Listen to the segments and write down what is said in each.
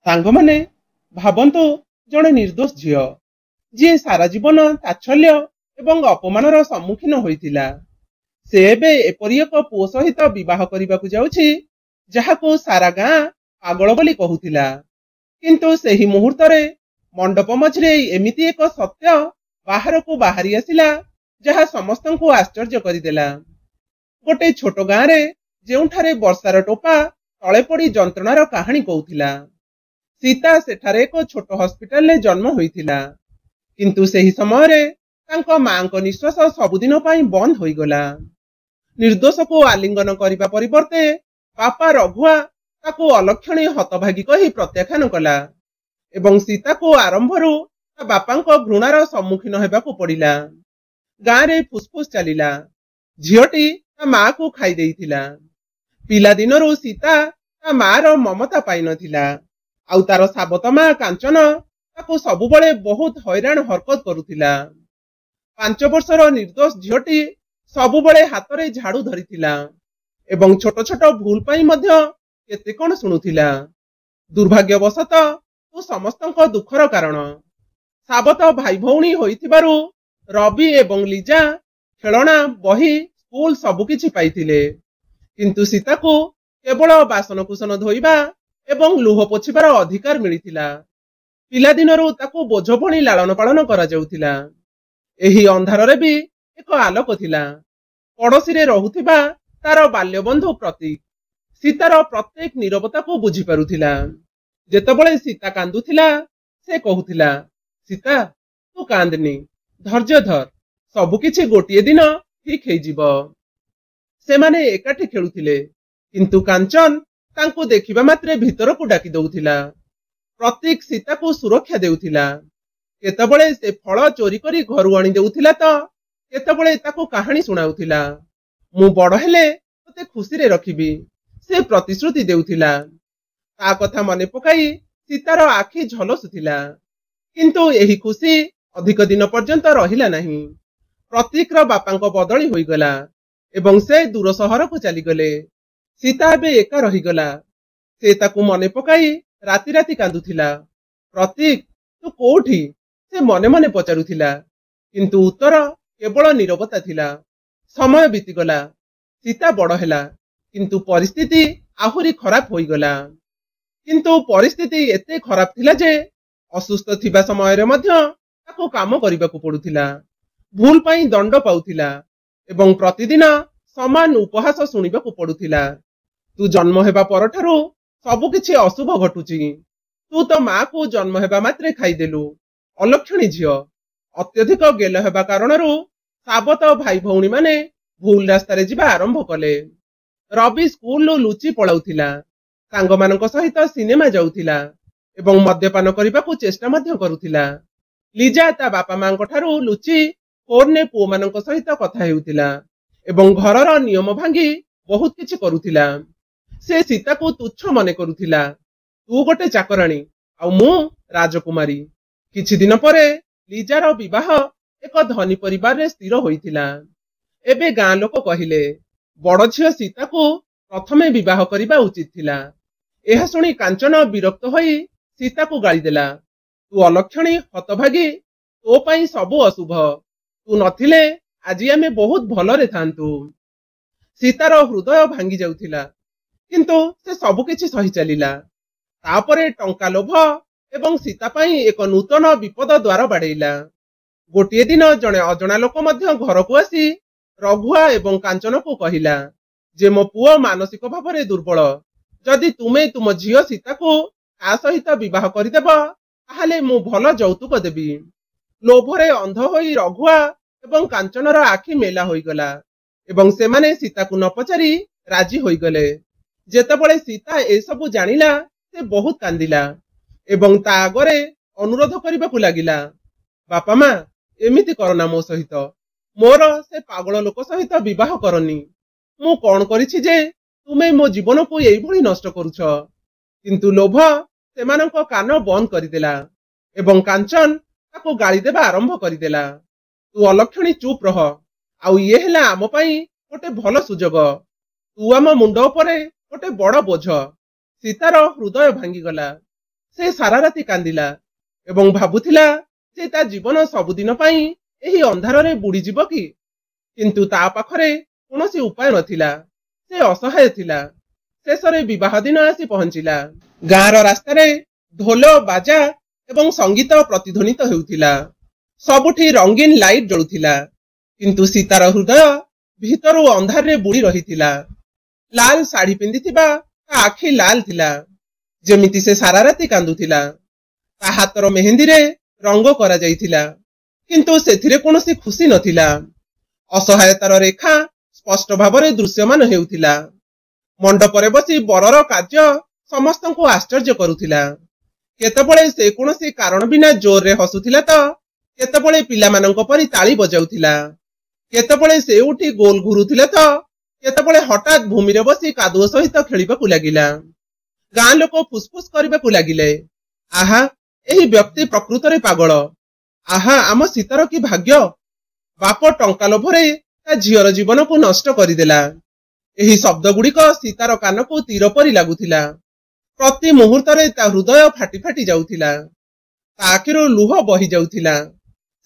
ସାଙ୍ଗମାନେ ଭାବନ୍ତୁ ଜଣେ ନିର୍ଦ୍ଦୋଷ ଝିଅ ଯିଏ ସାରା ଜୀବନ ତାଚ୍ଛଲ୍ୟ ଏବଂ ଅପମାନର ସମ୍ମୁଖୀନ ହୋଇଥିଲା। ସେ ଏବେ ଏପରି ଏକ ପୁଅ ସହିତ ବିବାହ କରିବାକୁ ଯାଉଛି ଯାହାକୁ ସାରା ଗାଁ ପାଗଳ ବୋଲି କହୁଥିଲା। କିନ୍ତୁ ସେହି ମୁହୂର୍ତ୍ତରେ ମଣ୍ଡପ ମଝିରେ ଏମିତି ଏକ ସତ୍ୟ ବାହାରକୁ ବାହାରି ଆସିଲା ଯାହା ସମସ୍ତଙ୍କୁ ଆଶ୍ଚର୍ଯ୍ୟ କରିଦେଲା। ଗୋଟେ ଛୋଟ ଗାଁରେ ଯେଉଁଠାରେ ବର୍ଷାର ଟୋପା ତଳେ ପଡ଼ି ଯନ୍ତ୍ରଣାର କାହାଣୀ କହୁଥିଲା, ସୀତା ସେଠାରେ ଏକ ଛୋଟ ହସ୍ପିଟାଲରେ ଜନ୍ମ ହୋଇଥିଲା। କିନ୍ତୁ ସେହି ସମୟରେ ତାଙ୍କ ମାଙ୍କ ନିଶ୍ୱାସ ସବୁଦିନ ପାଇଁ ବନ୍ଦ ହୋଇଗଲା। ନିର୍ଦ୍ଦୋଷକୁ ଆଲିଙ୍ଗନ କରିବା ପରିବର୍ତ୍ତେ ବାପା ରଘୁଆ ତାକୁ ଅଲକ୍ଷଣୀ ହତଭାଗୀ କହି ପ୍ରତ୍ୟାଖ୍ୟାନ କଲା ଏବଂ ସୀତାକୁ ଆରମ୍ଭରୁ ତା ବାପାଙ୍କ ଘୃଣାର ସମ୍ମୁଖୀନ ହେବାକୁ ପଡ଼ିଲା। ଗାଁରେ ଫୁସ୍ଫୁସ୍ ଚାଲିଲା, ଝିଅଟି ତା ମାକୁ ଖାଇ ଦେଇଥିଲା। ପିଲାଦିନରୁ ସୀତା ତା ମାର ମମତା ପାଇନଥିଲା, ଆଉ ତାର ସାବତ ମା କାଞ୍ଚନ ତାକୁ ସବୁବେଳେ ବହୁତ ହଇରାଣ ହରକତ କରୁଥିଲା। 5 ବର୍ଷର ନିର୍ଦ୍ଦୋଷ ଝିଅଟି ସବୁବେଳେ ହାତରେ ଝାଡୁ ଧରିଥିଲା ଏବଂ ଛୋଟ ଛୋଟ ଭୁଲ ପାଇଁ ମଧ୍ୟ କେତେ କଣ ଶୁଣୁଥିଲା। ଦୁର୍ଭାଗ୍ୟବଶତଃ ତୁ ସମସ୍ତଙ୍କ ଦୁଃଖର କାରଣ। ସାବତ ଭାଇ ଭଉଣୀ ହୋଇଥିବାରୁ ରବି ଏବଂ ଲିଜା ଖେଳଣା, ବହି, ସ୍କୁଲ ସବୁକିଛି ପାଇଥିଲେ। କିନ୍ତୁ ସୀତାକୁ କେବଳ ବାସନକୁସନ ଧୋଇବା ଏବଂ ଲୁହ ପୋଛିବାର ଅଧିକାର ମିଳିଥିଲା। ପିଲାଦିନରୁ ତାକୁ ବୋଝ ଭଳି ଲାଳନ ପାଳନ କରାଯାଉଥିଲା। ଏହି ଅନ୍ଧାରରେ ବି ଏକ ଆଲୋକ ଥିଲା। ପଡ଼ୋଶୀରେ ରହୁଥିବା ତାର ବାଲ୍ୟବନ୍ଧୁ ପ୍ରତୀକ ସୀତାର ପ୍ରତ୍ୟେକ ନୀରବତାକୁ ବୁଝିପାରୁଥିଲା। ଯେତେବେଳେ ସୀତା କାନ୍ଦୁଥିଲା ସେ କହୁଥିଲା, ସୀତା ତୁ କାନ୍ଦନି, ଧୈର୍ଯ୍ୟ ଧର, ସବୁକିଛି ଗୋଟିଏ ଦିନ ଠିକ ହେଇଯିବ। ସେମାନେ ଏକାଠି ଖେଳୁଥିଲେ, କିନ୍ତୁ କାଞ୍ଚନ ତାଙ୍କୁ ଦେଖିବା ମାତ୍ରେ ଭିତରକୁ ଡାକି ଦଉଥିଲା। ପ୍ରତୀକ ସୀତାକୁ ସୁରକ୍ଷା ଦେଉଥିଲା। କେତେବେଳେ ସେ ଫଳ ଚୋରି କରି ଘରୁ ଆଣି ଦେଉଥିଲା ତ କେତେବେଳେ ତାକୁ କାହାଣୀ ଶୁଣାଉଥିଲା। ମୁଁ ବଡ଼ ହେଲେ ତତେ ଖୁସିରେ ରଖିବି, ସେ ପ୍ରତିଶ୍ରୁତି ଦେଉଥିଲା। ତା କଥା ମନେ ପକାଇ ସୀତାର ଆଖି ଝଲସୁଥିଲା। କିନ୍ତୁ ଏହି ଖୁସି ଅଧିକ ଦିନ ପର୍ଯ୍ୟନ୍ତ ରହିଲା ନାହିଁ। ପ୍ରତୀକର ବାପାଙ୍କ ବଦଳି ହୋଇଗଲା ଏବଂ ସେ ଦୂର ସହରକୁ ଚାଲିଗଲେ। ସୀତା ଏବେ ଏକା ରହିଗଲା। ସେ ତାକୁ ମନେ ପକାଇ ରାତି ରାତି କାନ୍ଦୁଥିଲା। ପ୍ରତୀକ ତୁ କୋଉଠି, ସେ ମନେ ମନେ ପଚାରୁଥିଲା, କିନ୍ତୁ ଉତ୍ତର କେବଳ ନୀରବତା ଥିଲା। ସମୟ ବିତିଗଲା, ସୀତା ବଡ଼ ହେଲା, କିନ୍ତୁ ପରିସ୍ଥିତି ଆହୁରି ଖରାପ ହୋଇଗଲା। କିନ୍ତୁ ପରିସ୍ଥିତି ଏତେ ଖରାପ ଥିଲା ଯେ ଅସୁସ୍ଥ ଥିବା ସମୟରେ ମଧ୍ୟ ତାକୁ କାମ କରିବାକୁ ପଡୁଥିଲା, ଭୁଲ ପାଇଁ ଦଣ୍ଡ ପାଉଥିଲା ଏବଂ ପ୍ରତିଦିନ ସମାନ ଉପହାସ ଶୁଣିବାକୁ ପଡୁଥିଲା। ତୁ ଜନ୍ମ ହେବା ପରଠାରୁ ସବୁକିଛି ଅଶୁଭ ଘଟୁଛି। ତୁ ତ ମାକୁ ଜନ୍ମ ହେବା ମାତ୍ରେ ଖାଇଦେଲୁ। ଅଲକ୍ଷଣୀ ଝିଅ। ଅତ୍ୟଧିକ ଗେଲ ହେବା କାରଣରୁ ସାବତ ଭାଇ ଭଉଣୀମାନେ ଭୁଲ ରାସ୍ତାରେ ଯିବା ଆରମ୍ଭ କଲେ। ରବି ସ୍କୁଲରୁ ଲୁଚି ପଳାଉଥିଲା, ସାଙ୍ଗମାନଙ୍କ ସହିତ ସିନେମା ଯାଉଥିଲା ଏବଂ ମଦ୍ୟପାନ କରିବାକୁ ଚେଷ୍ଟା ମଧ୍ୟ କରୁଥିଲା। ଲିଜା ତା ବାପା ମାଙ୍କ ଠାରୁ ଲୁଚି ଫୋନରେ ପୁଅମାନଙ୍କ ସହିତ କଥା ହେଉଥିଲା ଏବଂ ଘରର ନିୟମ ଭାଙ୍ଗି ବହୁତ କିଛି କରୁଥିଲା। ସେ ସୀତାକୁ ତୁଚ୍ଛ ମନେ କରୁଥିଲା। ତୁ ଗୋଟେ ଚାକରାଣୀ ଆଉ ମୁଁ ରାଜକୁମାରୀ। କିଛି ଦିନ ପରେ ଲିଜାର ବିବାହ ଏକ ଧନୀ ପରିବାରରେ ସ୍ଥିର ହୋଇଥିଲା। ଏବେ ଗାଁ ଲୋକ କହିଲେ ବଡ଼ ଝିଅ ସୀତାକୁ ପ୍ରଥମେ ବିବାହ କରିବା ଉଚିତ ଥିଲା। ଏହା ଶୁଣି କାଞ୍ଚନ ବିରକ୍ତ ହୋଇ ସୀତାକୁ ଗାଳିଦେଲା, ତୁ ଅଲକ୍ଷଣୀ, ହତଭାଗୀ, ତୋ ପାଇଁ ସବୁ ଅଶୁଭ। ତୁ ନଥିଲେ ଆଜି ଆମେ ବହୁତ ଭଲରେ ଥାନ୍ତୁ। ସୀତାର ହୃଦୟ ଭାଙ୍ଗି ଯାଉଥିଲା, କିନ୍ତୁ ସେ ସବୁକିଛି ସହି ଚାଲିଲା। ତାପରେ ଟଙ୍କା ଲୋଭ ଏବଂ ସୀତା ପାଇଁ ଏକ ନୂତନ ବିପଦ ଦ୍ୱାର ବାଡ଼େଇଲା। ଗୋଟିଏ ଦିନ ଜଣେ ଅଜଣା ଲୋକ ମଧ୍ୟ ଘରକୁ ଆସି ରଘୁଆ ଏବଂ କାଞ୍ଚନକୁ କହିଲା ଯେ ମୋ ପୁଅ ମାନସିକ ଭାବରେ ଦୁର୍ବଳ। ଯଦି ତୁମେ ତୁମ ଝିଅ ସୀତାକୁ ତା ସହିତ ବିବାହ କରିଦେବ ତାହେଲେ ମୁଁ ଭଲ ଯୌତୁକ ଦେବି। ଲୋଭରେ ଅନ୍ଧ ହୋଇ ରଘୁଆ ଏବଂ କାଞ୍ଚନର ଆଖି ମେଲା ହୋଇଗଲା ଏବଂ ସେମାନେ ସୀତାକୁ ନ ପଚାରି ରାଜି ହୋଇଗଲେ। ଯେତେବେଳେ ସୀତା ଏସବୁ ଜାଣିଲା ସେ ବହୁତ କାନ୍ଦିଲା ଏବଂ ତା ଆଗରେ ଅନୁରୋଧ କରିବାକୁ ଲାଗିଲା, ବାପା ମା ଏମିତି କରନା ମୋ ସହିତ, ମୋର ସେ ପାଗଳ ଲୋକ ସହିତ ବିବାହ କରନି। ମୁଁ କଣ କରିଛି ଯେ ତୁମେ ମୋ ଜୀବନକୁ ଏଇଭଳି ନଷ୍ଟ କରୁଛ? କିନ୍ତୁ ଲୋଭ ସେମାନଙ୍କ କାନ ବନ୍ଦ କରିଦେଲା ଏବଂ କାଞ୍ଚନ ତାକୁ ଗାଳି ଦେବା ଆରମ୍ଭ କରିଦେଲା, ତୁ ଅଲକ୍ଷଣୀ, ଚୁପ୍ ରହ, ଆଉ ଇଏ ହେଲା ଆମ ପାଇଁ ଗୋଟେ ଭଲ ସୁଯୋଗ। ତୁ ଆମ ମୁଣ୍ଡ ଉପରେ ଗୋଟେ ବଡ଼ ବୋଝ। ସୀତାର ହୃଦୟ ଭାଙ୍ଗିଗଲା। ସେ ସାରା ରାତି କାନ୍ଦିଲା ଏବଂ ଭାବୁଥିଲା ଯେ ତା ଜୀବନ ସବୁଦିନ ପାଇଁ ଏହି ଅନ୍ଧାରରେ ବୁଡ଼ିଯିବ କି? କିନ୍ତୁ ତା ପାଖରେ କୌଣସି ଉପାୟ ନଥିଲା। ସେ ଅସହାୟ ଥିଲା। ଶେଷରେ ବିବାହ ଦିନ ଆସି ପହଞ୍ଚିଲା। ଗାଁର ରାସ୍ତାରେ ଢୋଲ ବାଜା ଏବଂ ସଙ୍ଗୀତ ପ୍ରତିଧ୍ୱନିତ ହେଉଥିଲା। ସବୁଠି ରଙ୍ଗୀନ ଲାଇଟ୍ ଜଳୁଥିଲା। କିନ୍ତୁ ସୀତାର ହୃଦୟ ଭିତରୁ ଅନ୍ଧାରରେ ବୁଡ଼ି ରହିଥିଲା। ଲାଲ ଶାଢ଼ୀ ପିନ୍ଧିଥିବା ତା ଆଖି ଲାଲ ଥିଲା, ଯେମିତି ସେ ସାରା ରାତି କାନ୍ଦୁଥିଲା। ତା ହାତର ମେହେନ୍ଦିରେ ରଙ୍ଗ କରାଯାଇଥିଲା, କିନ୍ତୁ ସେଥିରେ କୌଣସି ଖୁସି ନଥିଲା। ଅସହାୟତାର ରେଖା ସ୍ପଷ୍ଟ ଭାବରେ ଦୃଶ୍ୟମାନ ହେଉଥିଲା। ମଣ୍ଡପରେ ବସି ବରର କାର୍ଯ୍ୟ ସମସ୍ତଙ୍କୁ ଆଶ୍ଚର୍ଯ୍ୟ କରୁଥିଲା। କେତେବେଳେ ସେ କୌଣସି କାରଣ ବିନା ଜୋରରେ ହସୁଥିଲା ତ କେତେବେଳେ ପିଲାମାନଙ୍କ ପରି ତାଳି ବଜାଉଥିଲା। କେତେବେଳେ ସେ ଉଠି ଗୋଲ ଘୁରୁଥିଲା ତ କେତେବେଳେ ହଠାତ୍ ଭୂମିରେ ବସି କାଦୁଅ ସହିତ ଖେଳିବାକୁ ଲାଗିଲା। ଗାଁ ଲୋକ ଫୁସଫୁସ କରିବାକୁ ଲାଗିଲେ, ଆହା, ଏହି ବ୍ୟକ୍ତି ପ୍ରକୃତରେ ପାଗଳ। ଆହା, ଆମ ସୀତାର କି ଭାଗ୍ୟ! ବାପ ଟଙ୍କା ଲୋଭରେ ତା ଝିଅର ଜୀବନକୁ ନଷ୍ଟ କରିଦେଲା। ଏହି ଶବ୍ଦ ଗୁଡ଼ିକ ସୀତାର କାନକୁ ତୀର ପରି ଲାଗୁଥିଲା। ପ୍ରତି ମୁହୂର୍ତ୍ତରେ ତା ହୃଦୟ ଫାଟି ଫାଟି ଯାଉଥିଲା। ତା ଆଖିରୁ ଲୁହ ବହି ଯାଉଥିଲା।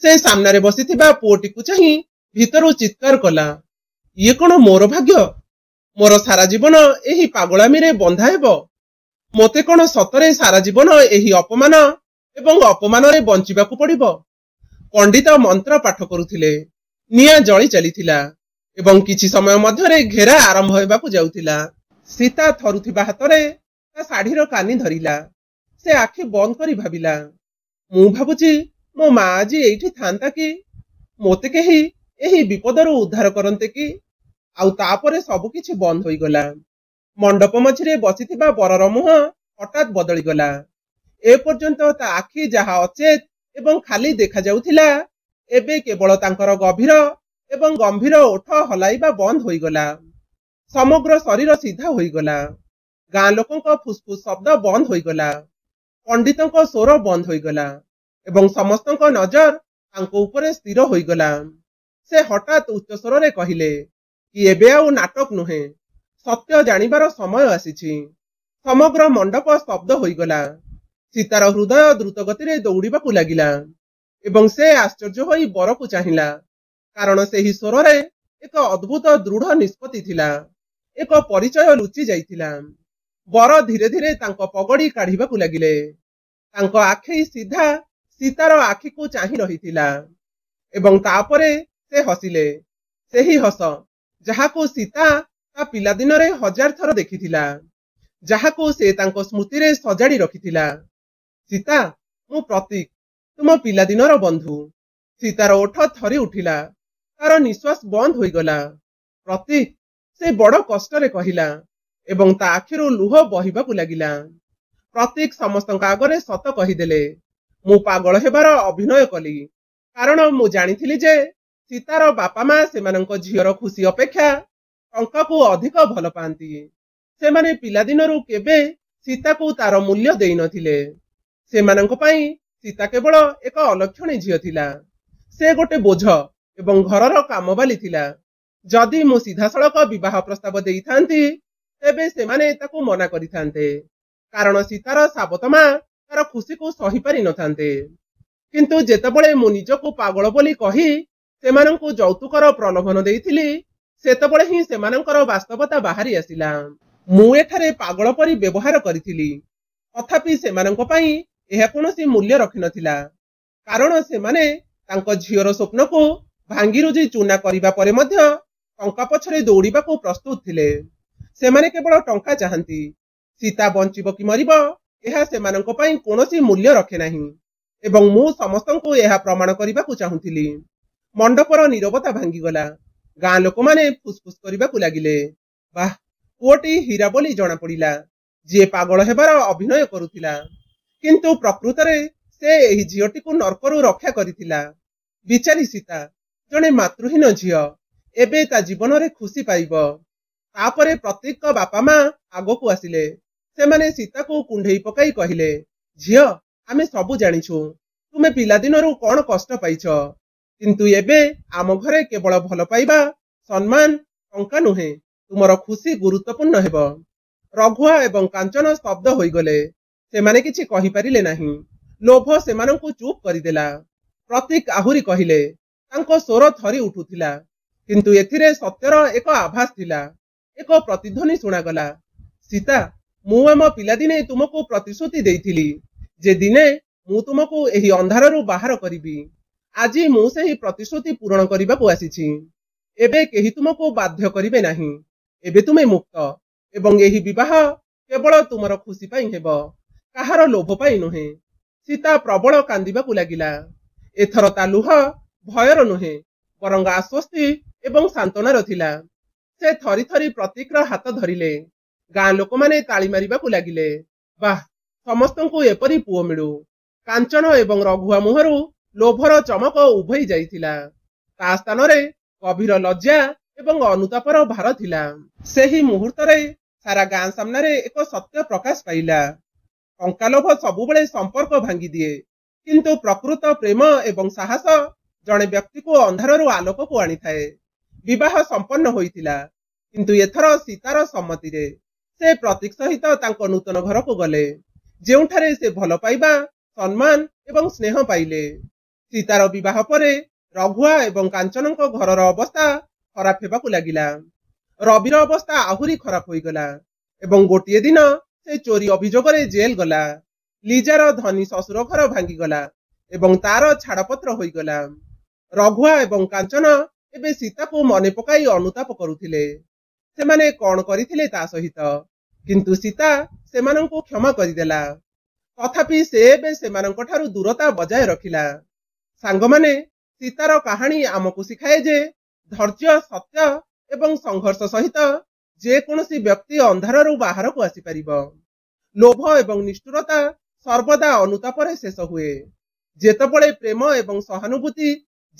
ସେ ସାମ୍ନାରେ ବସିଥିବା ପୁଅଟିକୁ ଚାହିଁ ଭିତରୁ ଚିତ୍କାର କଲା, ଇଏ କଣ ମୋର ଭାଗ୍ୟ? ମୋର ସାରା ଜୀବନ ଏହି ପାଗଳାମୀରେ ବନ୍ଧା ହେବ? ମୋତେ କଣ ସତରେ ସାରା ଜୀବନ ଏହି ଅପମାନ ଏବଂ ଅପମାନରେ ବଞ୍ଚିବାକୁ ପଡ଼ିବ? ପଣ୍ଡିତ ମନ୍ତ୍ର ପାଠ କରୁଥିଲେ। ନିଆଁ ଜଳି ଚାଲିଥିଲା ଏବଂ କିଛି ସମୟ ମଧ୍ୟରେ ଘେରା ଆରମ୍ଭ ହେବାକୁ ଯାଉଥିଲା। ସୀତା ଥରୁଥିବା ହାତରେ ତା ଶାଢ଼ୀର କାନି ଧରିଲା। ସେ ଆଖି ବନ୍ଦ କରି ଭାବିଲା, ମୁଁ ଭାବୁଛି ମୋ ମା ଆଜି ଏଇଠି ଥାନ୍ତା କି? ମୋତେ କେହି ଏହି ବିପଦରୁ ଉଦ୍ଧାର କରନ୍ତେ କି? ଆଉ ତାପରେ ସବୁକିଛି ବନ୍ଦ ହୋଇଗଲା। ମଣ୍ଡପ ମଝିରେ ବସିଥିବା ବରର ମୁହଁ ହଠାତ୍ ବଦଳିଗଲା। ଏପର୍ଯ୍ୟନ୍ତ ତା ଆଖି ଯାହା ଅଚେତ ଏବଂ ଖାଲି ଦେଖାଯାଉଥିଲା, ଏବେ କେବଳ ତାଙ୍କର ଗଭୀର ଏବଂ ଗମ୍ଭୀର ଓଠ ହଲାଇବା ବନ୍ଦ ହୋଇଗଲା। ସମଗ୍ର ଶରୀର ସିଧା ହୋଇଗଲା। ଗାଁ ଲୋକଙ୍କ ଫୁସଫୁସ ଶବ୍ଦ ବନ୍ଦ ହୋଇଗଲା। ପଣ୍ଡିତଙ୍କ ସ୍ୱର ବନ୍ଦ ହୋଇଗଲା ଏବଂ ସମସ୍ତଙ୍କ ନଜର ତାଙ୍କ ଉପରେ ସ୍ଥିର ହୋଇଗଲା। ସେ ହଠାତ୍ ଉଚ୍ଚ ସ୍ୱରରେ କହିଲେ, କି ଏବେ ଆଉ ନାଟକ ନୁହେଁ, ସତ୍ୟ ଜାଣିବାର ସମୟ ଆସିଛି। ସମଗ୍ର ମଣ୍ଡପ ସ୍ତବ୍ଧ ହୋଇଗଲା। ସୀତାର ହୃଦୟ ଦ୍ରୁତ ଗତିରେ ଦୌଡ଼ିବାକୁ ଲାଗିଲା ଏବଂ ସେ ଆଶ୍ଚର୍ଯ୍ୟ ହୋଇ ବରକୁ ଚାହିଁଲା, କାରଣ ସେହି ସ୍ୱରରେ ଏକ ଅଦ୍ଭୁତ ଦୃଢ଼ ନିଷ୍ପତ୍ତି ଥିଲା। ଏକ ପରିଚୟ ଲୁଚି ଯାଇଥିଲା। ବର ଧୀରେ ଧୀରେ ତାଙ୍କ ପଗଡ଼ି କାଢ଼ିବାକୁ ଲାଗିଲେ। ତାଙ୍କ ଆଖି ସିଧା ସୀତାର ଆଖିକୁ ଚାହିଁ ରହିଥିଲା ଏବଂ ତାପରେ ସେ ହସିଲେ। ସେହି ହସ ଯାହାକୁ ସୀତା ତା ପିଲାଦିନରେ ହଜାର ଥର ଦେଖିଥିଲା, ଯାହାକୁ ସେ ତାଙ୍କ ସ୍ମୃତିରେ ସଜାଡ଼ି ରଖିଥିଲା। ସୀତା, ମୁଁ ପ୍ରତୀକ, ତୁମ ପିଲାଦିନର ବନ୍ଧୁ। ସୀତାର ଓଠ ଥରି ଉଠିଲା। ତାର ନିଶ୍ୱାସ ବନ୍ଦ ହୋଇଗଲା। ପ୍ରତୀକ, ସେ ବଡ଼ କଷ୍ଟରେ କହିଲା ଏବଂ ତା ଆଖିରୁ ଲୁହ ବହିବାକୁ ଲାଗିଲା। ପ୍ରତୀକ ସମସ୍ତଙ୍କ ଆଗରେ ସତ କହିଦେଲେ, ମୁଁ ପାଗଳ ହେବାର ଅଭିନୟ କଲି, କାରଣ ମୁଁ ଜାଣିଥିଲି ଯେ ସୀତାର ବାପା ମା ସେମାନଙ୍କ ଝିଅର ଖୁସି ଅପେକ୍ଷା ଟଙ୍କାକୁ ଅଧିକ ଭଲ ପାଆନ୍ତି। ସେମାନେ ପିଲାଦିନରୁ କେବେ ସୀତାକୁ ତାର ମୂଲ୍ୟ ଦେଇନଥିଲେ। ସେମାନଙ୍କ ପାଇଁ ସୀତା କେବଳ ଏକ ଅଲକ୍ଷଣୀ ଝିଅ ଥିଲା। ସେ ଗୋଟେ ବୋଝ ଏବଂ ଘରର କାମବାଲି ଥିଲା। ଯଦି ମୁଁ ସିଧାସଳଖ ବିବାହ ପ୍ରସ୍ତାବ ଦେଇଥାନ୍ତି, ତେବେ ସେମାନେ ତାକୁ ମନା କରିଥାନ୍ତେ, କାରଣ ସୀତାର ସାବତ ମା ତାର ଖୁସିକୁ ସହିପାରି ନଥାନ୍ତେ। କିନ୍ତୁ ଯେତେବେଳେ ମୁଁ ନିଜକୁ ପାଗଳ ବୋଲି କହି ସେମାନଙ୍କୁ ଯୌତୁକର ପ୍ରଲୋଭନ ଦେଇଥିଲି, ସେତେବେଳେ ହିଁ ସେମାନଙ୍କର ବାସ୍ତବତା ବାହାରି ଆସିଲା। ମୁଁ ଏଠାରେ ପାଗଳ ପରି ବ୍ୟବହାର କରିଥିଲି, ତଥାପି ସେମାନଙ୍କ ପାଇଁ ଏହା କୌଣସି ମୂଲ୍ୟ ରଖିନଥିଲା, କାରଣ ସେମାନେ ତାଙ୍କ ଝିଅର ସ୍ୱପ୍ନକୁ ଭାଙ୍ଗିରୁଜି ଚୂନା କରିବା ପରେ ମଧ୍ୟ ଟଙ୍କା ପଛରେ ଦୌଡ଼ିବାକୁ ପ୍ରସ୍ତୁତ ଥିଲେ। ସେମାନେ କେବଳ ଟଙ୍କା ଚାହାନ୍ତି। ସୀତା ବଞ୍ଚିବ କି ମରିବ, ଏହା ସେମାନଙ୍କ ପାଇଁ କୌଣସି ମୂଲ୍ୟ ରଖେ ନାହିଁ ଏବଂ ମୁଁ ସମସ୍ତଙ୍କୁ ଏହା ପ୍ରମାଣ କରିବାକୁ ଚାହୁଁଥିଲି। ମଣ୍ଡପର ନୀରବତା ଭାଙ୍ଗିଗଲା। ଗାଁ ଲୋକମାନେ ଫୁସଫୁସ କରିବାକୁ ଲାଗିଲେ, ବାଃ, ପୁଅଟି ହୀରା ବୋଲି ଜଣାପଡ଼ିଲା, ଯିଏ ପାଗଳ ହେବାର ଅଭିନୟ କରୁଥିଲା, କିନ୍ତୁ ପ୍ରକୃତରେ ସେ ଏହି ଝିଅଟିକୁ ନର୍କରୁ ରକ୍ଷା କରିଥିଲା। ବିଚାରୀ ସୀତା, ଜଣେ ମାତୃହୀନ ଝିଅ, ଏବେ ତା ଜୀବନରେ ଖୁସି ପାଇବ। ତାପରେ ପ୍ରତୀକଙ୍କ ବାପା ମା ଆଗକୁ ଆସିଲେ। ସେମାନେ ସୀତାକୁ କୁଣ୍ଢେଇ ପକାଇ କହିଲେ, ଝିଅ, ଆମେ ସବୁ ଜାଣିଛୁ ତୁମେ ପିଲାଦିନରୁ କଣ କଷ୍ଟ ପାଇଛ, କିନ୍ତୁ ଏବେ ଆମ ଘରେ କେବଳ ଭଲ ପାଇବା, ସମ୍ମାନ, ଟଙ୍କା ନୁହେଁ, ତୁମର ଖୁସି ଗୁରୁତ୍ୱପୂର୍ଣ୍ଣ ହେବ। ରଘୁଆ ଏବଂ କାଞ୍ଚନ ସ୍ତବ୍ଧ ହୋଇଗଲେ। ସେମାନେ କିଛି କହିପାରିଲେ ନାହିଁ। ଲୋଭ ସେମାନଙ୍କୁ ଚୁପ୍ କରିଦେଲା। ପ୍ରତୀକ ଆହୁରି କହିଲେ। ତାଙ୍କ ସ୍ୱର ଥରି ଉଠୁଥିଲା, କିନ୍ତୁ ଏଥିରେ ସତ୍ୟର ଏକ ଆଭାସ ଥିଲା। ଏକ ପ୍ରତିଧ୍ୱନି ଶୁଣାଗଲା। ସୀତା, ମୁଁ ଆମ ପିଲାଦିନେ ତୁମକୁ ପ୍ରତିଶ୍ରୁତି ଦେଇଥିଲି ଯେ ଦିନେ ମୁଁ ତୁମକୁ ଏହି ଅନ୍ଧାରରୁ ବାହାର କରିବି। ଆଜି ମୁଁ ସେହି ପ୍ରତିଶ୍ରୁତି ପୂରଣ କରିବାକୁ ଆସିଛି। ଏବେ କେହି ତୁମକୁ ବାଧ୍ୟ କରିବେ ନାହିଁ। ଏବେ ତୁମେ ମୁକ୍ତ, ଏବଂ ଏହି ବିବାହ କେବଳ ତୁମର ଖୁସି ପାଇଁ ହେବ, କାହାର ଲୋଭ ପାଇଁ ନୁହେଁ। ସୀତା ପ୍ରବଳ କାନ୍ଦିବାକୁ ଲାଗିଲା। ଏଥର ତା ଲୁହ ଭୟର ନୁହେଁ, ବରଂ ଆଶ୍ୱସ୍ତି ଏବଂ ସାନ୍ତ୍ୱନାର ଥିଲା। ସେ ଥରି ଥରି ପ୍ରତୀକର ହାତ ଧରିଲେ। ଗାଁ ଲୋକମାନେ ତାଳି ମାରିବାକୁ ଲାଗିଲେ। ବାଃ, ସମସ୍ତଙ୍କୁ ଏପରି ପୁଅ ମିଳୁ। କାଞ୍ଚନ ଏବଂ ରଘୁଆ ମୁହଁରୁ ଲୋଭର ଚମକ ଉଭେଇ ଯାଇଥିଲା। ତା ସ୍ଥାନରେ ଗଭୀର ଲଜ୍ଜା ଏବଂ ଅନୁତାପର ଭାର ଥିଲା। ସେହି ମୁହୂର୍ତ୍ତରେ ସାରା ଗାଁ ସାମ୍ନାରେ ଏକ ସତ୍ୟ ପ୍ରକାଶ ପାଇଲା। ଟଙ୍କାଲୋଭ ସବୁବେଳେ ସମ୍ପର୍କ ଭାଙ୍ଗିଦିଏ, କିନ୍ତୁ ପ୍ରକୃତ ପ୍ରେମ ଏବଂ ସାହସ ଜଣେ ବ୍ୟକ୍ତିକୁ ଅନ୍ଧାରରୁ ଆଲୋକକୁ ଆଣିଥାଏ। ବିବାହ ସମ୍ପନ୍ନ ହୋଇଥିଲା, କିନ୍ତୁ ଏଥର ସୀତାର ସମ୍ମତିରେ। ସେ ପ୍ରତୀକ ସହିତ ତାଙ୍କ ନୂତନ ଘରକୁ ଗଲେ, ଯେଉଁଠାରେ ସେ ଭଲ ପାଇବା, ସମ୍ମାନ ଏବଂ ସ୍ନେହ ପାଇଲେ। ସୀତାର ବିବାହ ପରେ ରଘୁଆ ଏବଂ କାଞ୍ଚନଙ୍କ ଘରର ଅବସ୍ଥା ଖରାପ ହେବାକୁ ଲାଗିଲା। ରବିର ଅବସ୍ଥା ଆହୁରି ଖରାପ ହୋଇଗଲା, ଏବଂ ଗୋଟିଏ ଦିନ ସେ ଚୋରି ଅଭିଯୋଗରେ ଜେଲ୍ ଗଲା। ଲିଜାର ଧନୀ ଶ୍ୱଶୁର ଘର ଭାଙ୍ଗିଗଲା ଏବଂ ତାର ଛାଡ଼ପତ୍ର ହୋଇଗଲା। ରଘୁଆ ଏବଂ କାଞ୍ଚନ ଏବେ ସୀତାକୁ ମନେ ପକାଇ ଅନୁତାପ କରୁଥିଲେ। ସେମାନେ କଣ କରିଥିଲେ ତା ସହିତ, କିନ୍ତୁ ସୀତା ସେମାନଙ୍କୁ କ୍ଷମା କରିଦେଲା। ତଥାପି ସେ ଏବେ ସେମାନଙ୍କ ଠାରୁ ଦୂରତା ବଜାୟ ରଖିଲା। ସାଙ୍ଗମାନେ, ସୀତାର କାହାଣୀ ଆମକୁ ଶିଖାଏ ଯେ ଧୈର୍ଯ୍ୟ, ସତ୍ୟ ଏବଂ ସଂଘର୍ଷ ସହିତ ଯେକୌଣସି ବ୍ୟକ୍ତି ଅନ୍ଧାରରୁ ବାହାରକୁ ଆସିପାରିବ। ଲୋଭ ଏବଂ ନିଷ୍ଠୁରତା ସର୍ବଦା ଅନୁତାପରେ ଶେଷ ହୁଏ। ଯେତେବେଳେ ପ୍ରେମ ଏବଂ ସହାନୁଭୂତି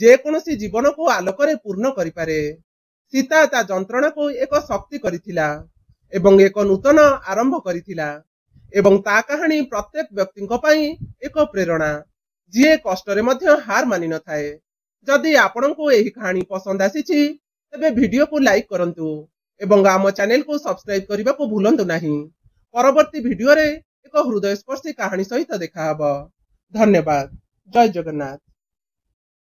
ଯେକୌଣସି ଜୀବନକୁ ଆଲୋକରେ ପୂର୍ଣ୍ଣ କରିପାରେ। ସୀତା ତା ଯନ୍ତ୍ରଣାକୁ ଏକ ଶକ୍ତି କରିଥିଲା ଏବଂ ଏକ ନୂତନ ଆରମ୍ଭ କରିଥିଲା। ଏବଂ ତା କାହାଣୀ ପ୍ରତ୍ୟେକ ବ୍ୟକ୍ତିଙ୍କ ପାଇଁ ଏକ ପ୍ରେରଣା, ଯିଏ କଷ୍ଟରେ ମଧ୍ୟ ହାର ମାନିନଥାଏ। ଯଦି ଆପଣଙ୍କୁ ଏହି କାହାଣୀ ପସନ୍ଦ ଆସିଛି, ତେବେ ଭିଡିଓକୁ ଲାଇକ୍ କରନ୍ତୁ ଏବଂ ଆମ ଚ୍ୟାନେଲକୁ ସବସ୍କ୍ରାଇବ କରିବାକୁ ଭୁଲନ୍ତୁ ନାହିଁ। ପରବର୍ତ୍ତୀ ଭିଡିଓରେ ଏକ ହୃଦୟସ୍ପର୍ଶୀ କାହାଣୀ ସହିତ ଦେଖାହେବ। ଧନ୍ୟବାଦ। ଜୟ ଜଗନ୍ନାଥ।